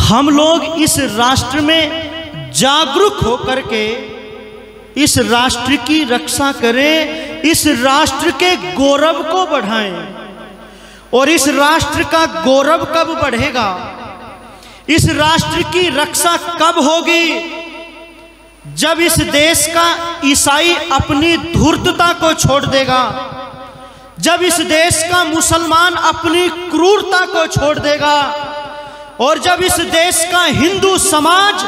हम लोग इस राष्ट्र में जागरूक होकर के इस राष्ट्र की रक्षा करें, इस राष्ट्र के गौरव को बढ़ाएं। और इस राष्ट्र का गौरव कब बढ़ेगा, इस राष्ट्र की रक्षा कब होगी, जब इस देश का ईसाई अपनी धूर्तता को छोड़ देगा, जब इस देश का मुसलमान अपनी क्रूरता को छोड़ देगा, और जब इस देश का हिंदू समाज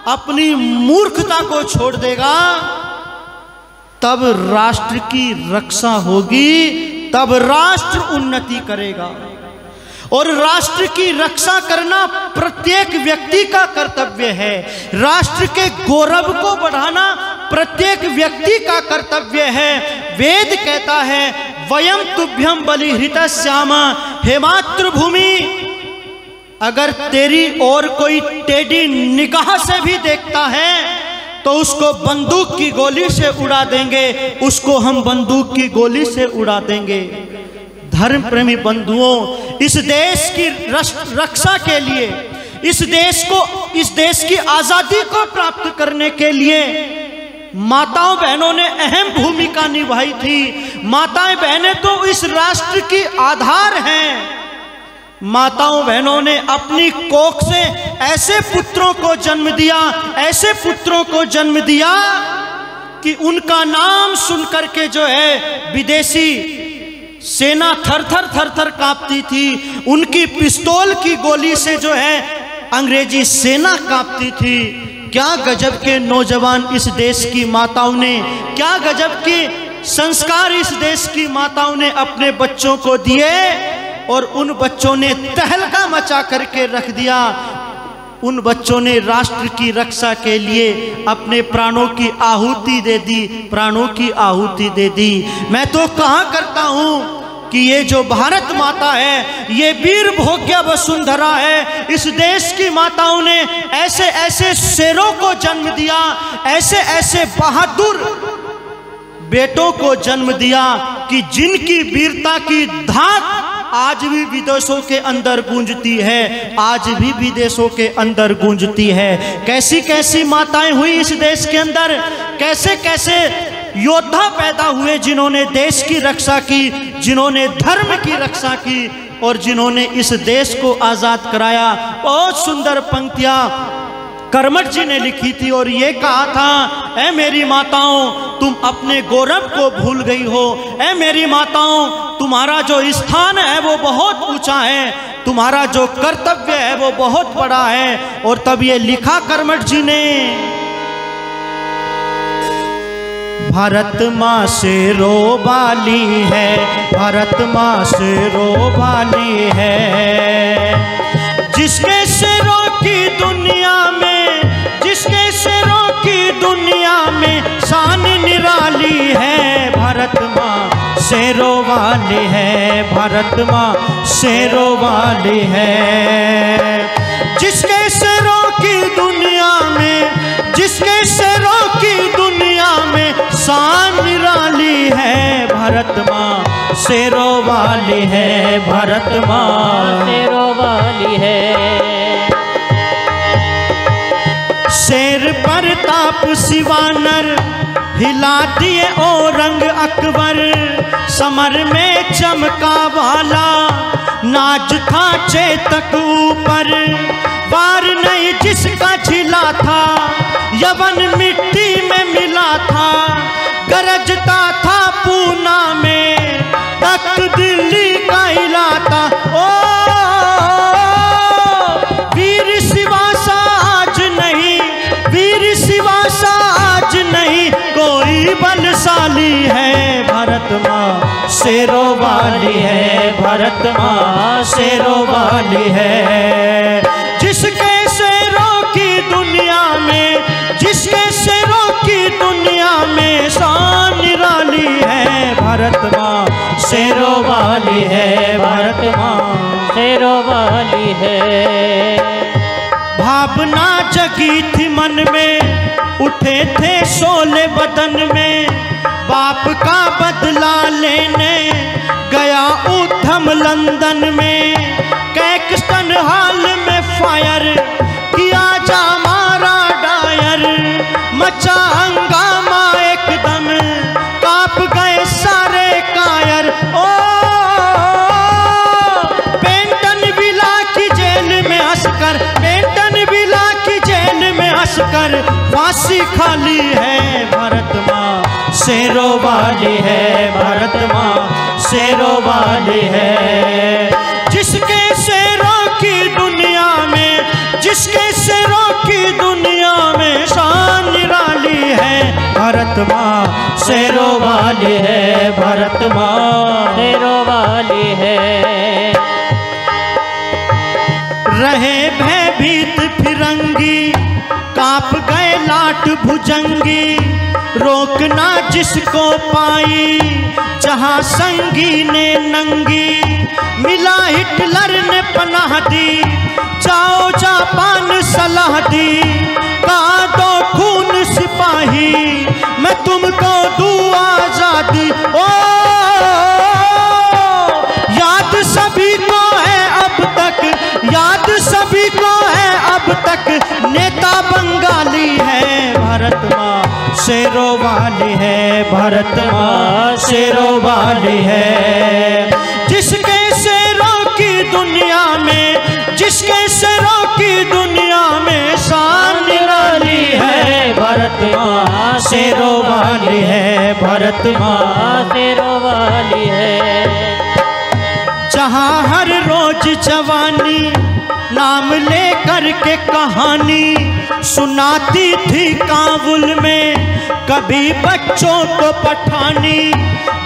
अपनी मूर्खता को छोड़ देगा, तब राष्ट्र की रक्षा होगी, तब राष्ट्र उन्नति करेगा। और राष्ट्र की रक्षा करना प्रत्येक व्यक्ति का कर्तव्य है। राष्ट्र के गौरव को बढ़ाना प्रत्येक व्यक्ति का कर्तव्य है। वेद कहता है वयम तुभ्यम बलिहृतस्याम, हे मातृभूमि, अगर तेरी और कोई टेढ़ी निगाह से भी देखता है तो उसको बंदूक की गोली से उड़ा देंगे, उसको हम बंदूक की गोली से उड़ा देंगे। धर्म प्रेमी बंधुओं, इस देश की रक्षा के लिए, इस देश की आजादी को प्राप्त करने के लिए माताओं बहनों ने अहम भूमिका निभाई थी। माताएं बहनें तो इस राष्ट्र की आधार हैं। माताओं बहनों ने अपनी कोख से ऐसे पुत्रों को जन्म दिया, ऐसे पुत्रों को जन्म दिया कि उनका नाम सुनकर के जो है विदेशी सेना थर थर कांपती थी। उनकी पिस्तौल की गोली से जो है अंग्रेजी सेना कांपती थी। क्या गजब के नौजवान इस देश की माताओं ने, क्या गजब के संस्कार इस देश की माताओं ने अपने बच्चों को दिए, और उन बच्चों ने तहलका मचा करके रख दिया। उन बच्चों ने राष्ट्र की रक्षा के लिए अपने प्राणों की आहुति दे दी, प्राणों की आहुति दे दी। मैं तो कहा करता हूँ कि ये जो भारत माता है, ये वीर भोग्य वसुंधरा है। इस देश की माताओं ने ऐसे ऐसे शेरों को जन्म दिया, ऐसे ऐसे बहादुर बेटों को जन्म दिया कि जिनकी वीरता की धाक आज भी विदेशों के अंदर गूंजती है, आज भी विदेशों के अंदर गूंजती है। कैसी कैसी माताएं हुई इस देश के अंदर, कैसे कैसे योद्धा पैदा हुए जिन्होंने देश की रक्षा की, जिन्होंने धर्म की रक्षा की, और जिन्होंने इस देश को आजाद कराया। बहुत सुंदर पंक्तियां कर्मठ जी ने लिखी थी और ये कहा था, ऐ मेरी माताओं तुम अपने गौरव को भूल गई हो। ऐ मेरी माताओं, तुम्हारा जो स्थान है वो बहुत ऊंचा है, तुम्हारा जो कर्तव्य है वो बहुत बड़ा है। और तब ये लिखा कर्मठ जी ने, भारत माँ शेरों वाली है, भारत माँ शेरों वाली है, जिसके शेरों की दुनिया में, जिसके शेरों की दुनिया में शान निराली है। भारत माँ शेरों वाली है, भारत माँ शेरों वाली है, जिसके शेरों की दुनिया में, जिसके शेरों की दुनिया में शान निराली है। भारत माँ शेरों वाली है, भारत माँ शेरों वाली है। शेर प्रताप शिवानर हिला दिए औरंग अकबर, समर में चमका वाला नाज था चेतक ऊपर, वार नहीं जिसका झिला था, यवन मिट्टी में मिला था, गरजता था पूना में, तख्त दिल्ली का इलाका। ओ वीर शिवासा आज नहीं, वीर शिवासा आज नहीं, कोई बलशाली है। भारत माँ शेरों वाली है, भारत माँ शेरों वाली है, जिसके शेरों की दुनिया में, जिसके शेरों की दुनिया में शान निराली है। भारत माँ शेरों वाली है, भारत माँ शेरों वाली है। भावना जगी थी मन में, उठे थे शोले बदन में, बाप का बदला लेने गया उधम लंदन में, कैक्सटन हाल में फायर, किया जा मारा डायर, मचा हंगामा एकदम, कांप गए सारे कायर। ओ पेंटन विला की जेल में हंसकर, पेंटन विला की जेल में हंसकर फांसी खाली है भारत माँ शेरों वाली है, भारत माँ शेरों वाली है। जिसके शेरों की दुनिया में, जिसके शेरों की दुनिया में शान निराली है, भारत माँ शेरों वाली है, भारत माँ शेरों वाली है। रहे भयभीत फिरंगी, कांप गए लाट भुजंगी, रोकना जिसको पाई जहां संगी ने नंगी। मिला हिटलर ने पनाह दी, जाओ जापान सलाह दी, कहा दो खून सिपाही, मैं तुमको दूँ आजादी। ओ याद सभी को है अब तक, याद सभी को है अब तक, नेता बंगाली है, भारत माँ शेरों वाली है, भारत माँ शेरों वाली है। जिसके शेरों की दुनिया में, जिसके शेरों की दुनिया में शान निराली है, भारत माँ शेरों वाली है, भारत माँ शेरों वाली है। जहाँ हर रोज जवानी नाम लेकर के कहानी सुनाती थी काबुल में, कभी बच्चों को पठानी,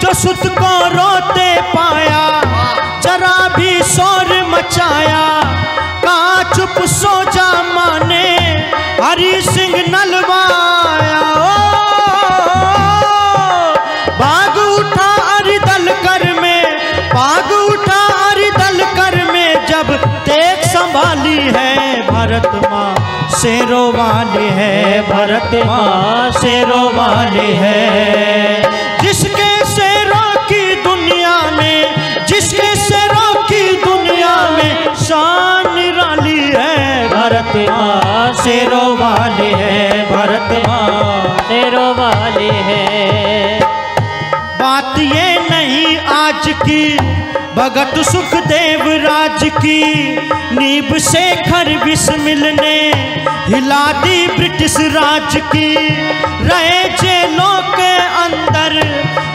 जो सुत को रोते पाया जरा भी शोर मचाया, कहा चुप सो जा माने हरि सिंह नलवाया। बाग उठा अरिदल कर में, बाग उठा अरिदल कर में, जब तेग संभाली है, भारत माँ शेरों वाली है, भारत माँ शेरों वाली है। जिसके शेरों की दुनिया में, जिसके शेरों की दुनिया में शान निराली है, भारत माँ शेरों वाली है, भारत माँ शेरों वाली है। बात ये नहीं आज की भगत सुखदेव राज की, नीब शेखर बिस्मिल ने हिला दी ब्रिटिश राज की। रहे जेलों के अंदर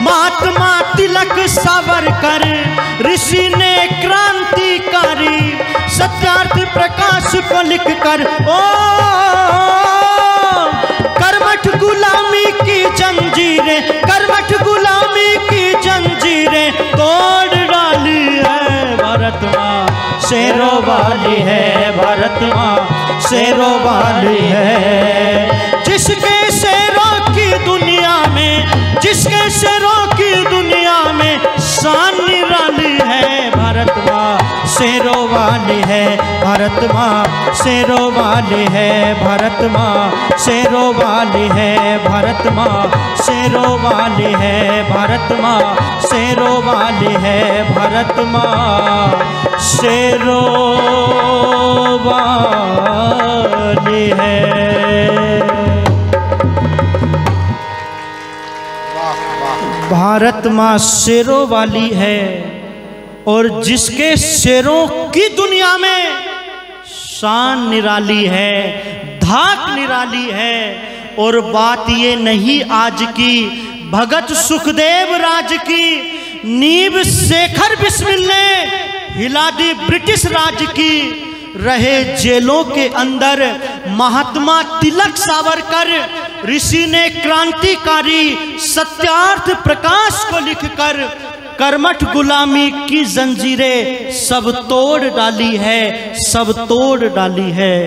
महात्मा तिलक सावरकर, ऋषि ने क्रांतिकारी सत्यार्थ प्रकाश को लिख कर। ओ कर्मठ गुलामी की जंजीरें, कर्मठ गुलामी की जंजीरें तोड़ डाली है, भारत माँ शेरों वाली है, भारत माँ शेरों वाली है। जिसके शेरों की दुनिया में, जिसके शेरों की दुनिया में शान निराली है, भारत माँ शेरों वाली है, भारत माँ शेरों वाली है, भारत माँ शेरों वाली है, भारत माँ शेरों वाली है, भारत माँ शेरों वाली है, भारत माँ शेरों वाली है। भारत माँ शेरों वाली है, और जिसके शेरों की दुनिया में शान निराली है, धाक निराली है। और बात ये नहीं आज की भगत सुखदेव राज की, नीब शेखर बिस्मिल ने हिला दी ब्रिटिश राज की। रहे जेलों के अंदर महात्मा तिलक सावरकर, ऋषि ने क्रांतिकारी सत्यार्थ प्रकाश को लिखकर कर्मठ गुलामी की जंजीरें सब तोड़ डाली है, सब तोड़ डाली है।